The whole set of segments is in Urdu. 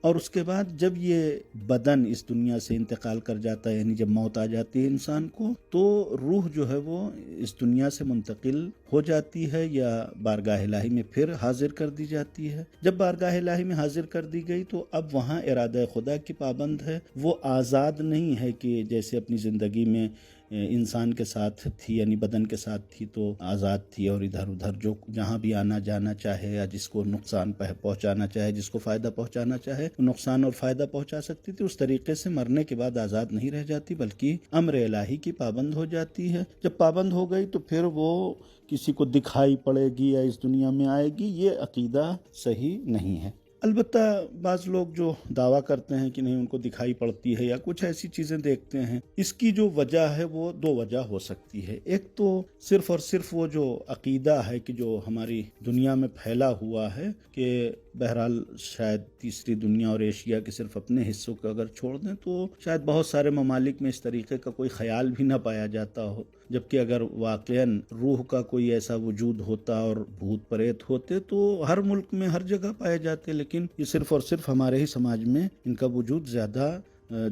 اور اس کے بعد جب یہ بدن اس دنیا سے انتقال کر جاتا ہے، یعنی جب موت آ جاتی ہے انسان کو، تو روح جو ہے وہ اس دنیا سے منتقل ہو جاتی ہے یا بارگاہ الہی میں پھر حاضر کر دی جاتی ہے۔ جب بارگاہ الہی میں حاضر کر دی گئی تو اب وہاں ارادہ خدا کی پابند ہے، وہ آزاد نہیں ہے کہ جیسے اپنی زندگی میں انسان کے ساتھ تھی، یعنی بدن کے ساتھ تھی تو آزاد تھی اور ادھر ادھر جو جہاں بھی آنا جانا چاہے یا جس کو نقصان پہنچانا چاہے، جس کو فائدہ پہنچانا چاہے نقصان اور فائدہ پہنچا سکتی تھی، اس طریقے سے مرنے کے بعد آزاد نہیں رہ جاتی بلکہ امر الہی کی پابند ہو جاتی ہے۔ جب پابند ہو گئی تو پھر وہ کسی کو دکھائی پڑے گی یا اس دنیا میں آئے گی، یہ عقیدہ صحیح نہیں ہے۔ البتہ بعض لوگ جو دعویٰ کرتے ہیں کہ نہیں ان کو دکھائی پڑتی ہے یا کچھ ایسی چیزیں دیکھتے ہیں، اس کی جو وجہ ہے وہ دو وجہ ہو سکتی ہے۔ ایک تو صرف اور صرف وہ جو عقیدہ ہے کہ جو ہماری دنیا میں پھیلا ہوا ہے کہ بہرحال شاید تیسری دنیا اور ایشیا کے صرف اپنے حصوں کو اگر چھوڑ دیں تو شاید بہت سارے ممالک میں اس طریقے کا کوئی خیال بھی نہ پایا جاتا ہو، جبکہ اگر واقعاً روح کا کوئی ایسا وجود ہوتا اور بھوت پریت ہوتے تو ہر ملک میں ہر جگہ پائے جاتے، لیکن یہ صرف اور صرف ہمارے ہی سماج میں ان کا وجود زیادہ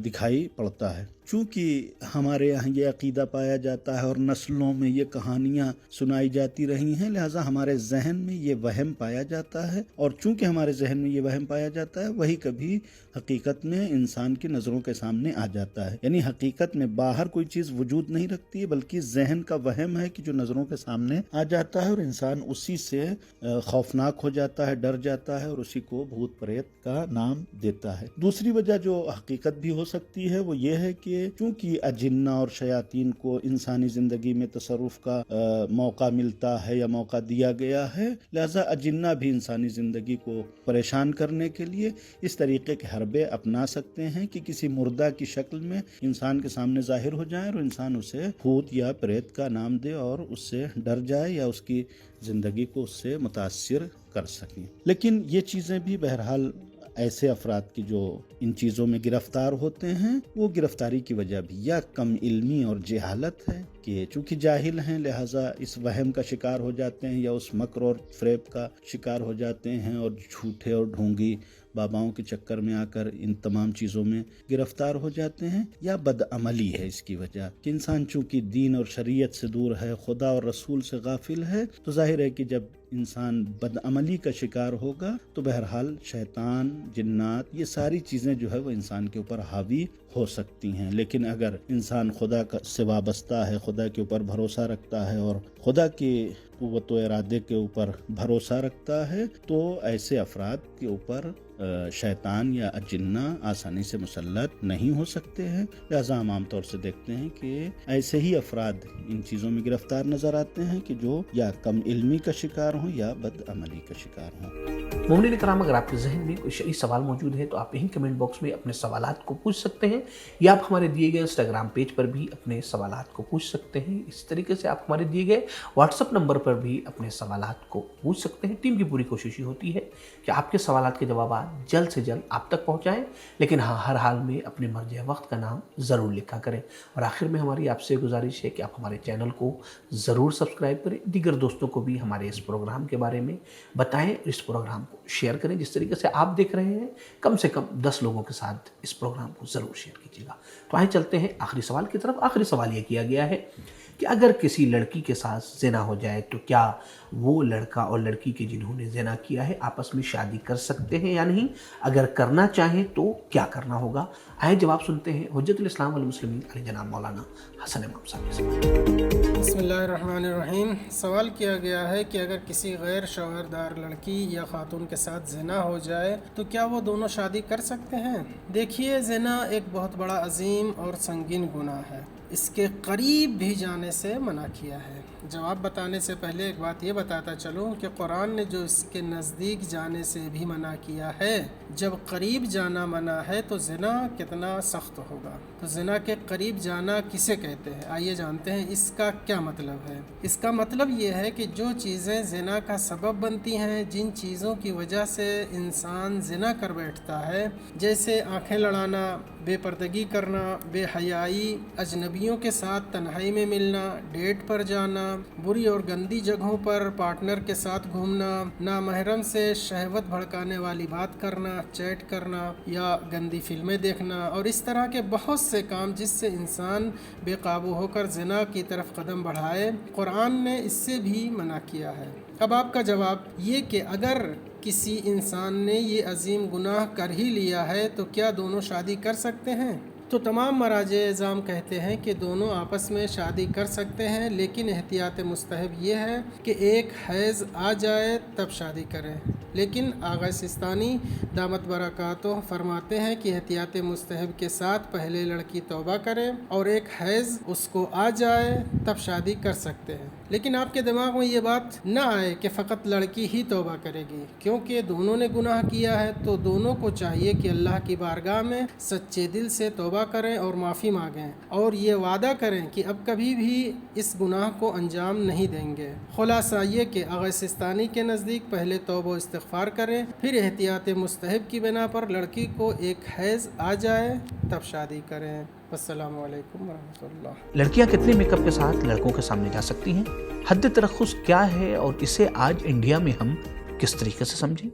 دکھائی پڑتا ہے۔ چونکہ ہمارے یہاں یہ عقیدہ پایا جاتا ہے اور نسلوں میں یہ کہانیاں سنائی جاتی رہی ہیں، لہٰذا ہمارے ذہن میں یہ وہم پایا جاتا ہے، اور چونکہ ہمارے ذہن میں یہ وہم پایا جاتا ہے وہی کبھی حقیقت میں انسان کی نظروں کے سامنے آ جاتا ہے، یعنی حقیقت میں باہر کوئی چیز وجود نہیں رکھتی ہے بلکہ ذہن کا وہم ہے کہ جو نظروں کے سامنے آ جاتا ہے، اور انسان اسی سے خوفناک ہو جاتا ہے، ڈر جاتا ہے اور اسی کو بھوت پریت کا نام دیتا ہے۔ دوسری وجہ جو حقیقت بھی ہو سکتی ہے وہ یہ ہے کہ چونکہ اجنہ اور شیاطین کو انسانی زندگی میں تصرف کا موقع ملتا ہے یا موقع دیا گیا ہے، لہذا اجنہ بھی انسانی زندگی کو پریشان کرنے کے لیے اس طریقے کے حربے اپنا سکتے ہیں کہ کسی مردہ کی شکل میں انسان کے سامنے ظاہر ہو جائیں اور انسان اسے بھوت یا پریت کا نام دے اور اس سے ڈر جائے یا اس کی زندگی کو اس سے متاثر کر سکیں۔ لیکن یہ چیزیں بھی بہرحال ایسے افراد کی جو ان چیزوں میں گرفتار ہوتے ہیں، وہ گرفتاری کی وجہ بھی یا کم علمی اور جہالت ہے کہ چونکہ جاہل ہیں لہٰذا اس وہم کا شکار ہو جاتے ہیں یا اس مکر اور فریب کا شکار ہو جاتے ہیں اور جھوٹے اور ڈھونگی باباؤں کے چکر میں آ کر ان تمام چیزوں میں گرفتار ہو جاتے ہیں، یا بدعملی ہے اس کی وجہ کہ انسان چونکہ دین اور شریعت سے دور ہے، خدا اور رسول سے غافل ہے، تو ظاہر ہے کہ جب انسان بدعملی کا شکار ہوگا تو بہرحال شیطان، جنات، یہ ساری چیزیں جو ہے وہ انسان کے اوپر حاوی ہو سکتی ہیں۔ لیکن اگر انسان خدا سے وابستہ ہے، خدا کے اوپر بھروسہ رکھتا ہے اور خدا کی قوت و ارادے کے اوپر بھروسہ رکھتا ہے تو ایسے افراد کے اوپر شیطان یا اجنہ آسانی سے مسلط نہیں ہو سکتے ہیں، لہذا ہم عام طور سے دیکھتے ہیں کہ ایسے ہی افراد ان چیزوں میں گرفتار نظر آتے ہیں کہ جو یا کم علمی کا شکار ہوں یا بدعملی کا شکار ہوں۔ مومنین کرام، اگر آپ کے ذہن میں کوئی شرعی سوال موجود ہے تو آپ یہیں کمنٹ باکس میں اپنے سوالات کو پوچھ سکتے ہیں، یا آپ ہمارے دیے گئے انسٹاگرام پیج پر بھی اپنے سوالات کو پوچھ سکتے ہیں۔ اس طریقے سے آپ ہمارے دیے گئے واٹس ایپ نمبر پر بھی اپنے سوالات کو پوچھ سکتے ہیں۔ ٹیم کی پوری کوشش یہ ہوتی ہے کہ آپ کے سوالات کے جوابات جلد سے جلد آپ تک پہنچائیں، لیکن ہاں ہر حال میں اپنے مرجع وقت کا نام ضرور لکھا کریں۔ اور آخر میں ہماری آپ سے گزارش ہے کہ آپ ہمارے چینل کو ضرور سبسکرائب کریں، دیگر دوستوں کو بھی ہمارے اس پروگرام کے بارے میں بتائیں، اس پروگرام کو شیئر کریں۔ جس طریقے سے آپ دیکھ رہے ہیں کم سے کم 10 لوگوں کے ساتھ اس پروگرام کو ضرور شیئر کیجیے گا۔ تو آئیں چلتے ہیں آخری سوال کی طرف۔ آخری سوال یہ کیا گیا ہے کہ اگر کسی لڑکی کے ساتھ زنا ہو جائے تو کیا وہ لڑکا اور لڑکی کے جنہوں نے زنا کیا ہے آپس میں شادی کر سکتے ہیں یا نہیں؟ اگر کرنا چاہیں تو کیا کرنا ہوگا؟ آئیں جواب سنتے ہیں حجت الاسلام والمسلمین علی جناب مولانا حسن امام صاحب سے۔ بسم اللہ الرحمن الرحیم۔ سوال کیا گیا ہے کہ اگر کسی غیر شوہردار لڑکی یا خاتون کے ساتھ زنا ہو جائے تو کیا وہ دونوں شادی کر سکتے ہیں؟ دیکھیے، زنا ایک بہت بڑا عظیم اور سنگین گناہ ہے، اس کے قریب بھی جانے سے منع کیا ہے۔ جواب بتانے سے پہلے ایک بات یہ بتاتا چلوں کہ قرآن نے جو اس کے نزدیک جانے سے بھی منع کیا ہے، جب قریب جانا منع ہے تو زنا کتنا سخت ہوگا۔ تو زنا کے قریب جانا کسے کہتے ہیں؟ آئیے جانتے ہیں اس کا کیا مطلب ہے۔ اس کا مطلب یہ ہے کہ جو چیزیں زنا کا سبب بنتی ہیں، جن چیزوں کی وجہ سے انسان زنا کر بیٹھتا ہے، جیسے آنکھیں لڑانا، بے پردگی کرنا، بے حیائی، اجنبیوں کے ساتھ تنہائی میں ملنا، ڈیٹ پر جانا، بری اور گندی جگہوں پر پارٹنر کے ساتھ گھومنا، نامحرم سے شہوت بھڑکانے والی بات کرنا، چیٹ کرنا یا گندی فلمیں دیکھنا اور اس طرح کے بہت سے کام جس سے انسان بے قابو ہو کر زنا کی طرف قدم بڑھائے، قرآن نے اس سے بھی منع کیا ہے۔ اب آپ کا جواب یہ کہ اگر کسی انسان نے یہ عظیم گناہ کر ہی لیا ہے تو کیا دونوں شادی کر سکتے ہیں؟ تو تمام مراجع اعظام کہتے ہیں کہ دونوں آپس میں شادی کر سکتے ہیں، لیکن احتیاط مستحب یہ ہے کہ ایک حیض آ جائے تب شادی کریں۔ لیکن آغا سستانی دامت برکاتہ فرماتے ہیں کہ احتیاط مستحب کے ساتھ پہلے لڑکی توبہ کرے اور ایک حیض اس کو آ جائے تب شادی کر سکتے ہیں۔ لیکن آپ کے دماغ میں یہ بات نہ آئے کہ فقط لڑکی ہی توبہ کرے گی، کیونکہ دونوں نے گناہ کیا ہے تو دونوں کو چاہیے کہ اللہ کی بارگاہ میں سچے دل سے توبہ کریں اور معافی مانگیں اور یہ وعدہ کریں کہ اب کبھی بھی اس گناہ کو انجام نہیں دیں گے۔ خلاصہ یہ کہ آغا سستانی کے نزدیک پہلے توبہ و استغفار کریں، پھر احتیاط مستحب کی بنا پر لڑکی کو ایک حیض آ جائے تب شادی کریں۔ السلام علیکم ورحمۃ اللہ۔ لڑکیاں کتنے میک اپ کے ساتھ لڑکوں کے سامنے جا سکتی ہیں؟ حد ترخص کیا ہے اور اسے آج انڈیا میں ہم کس طریقے سے سمجھیں؟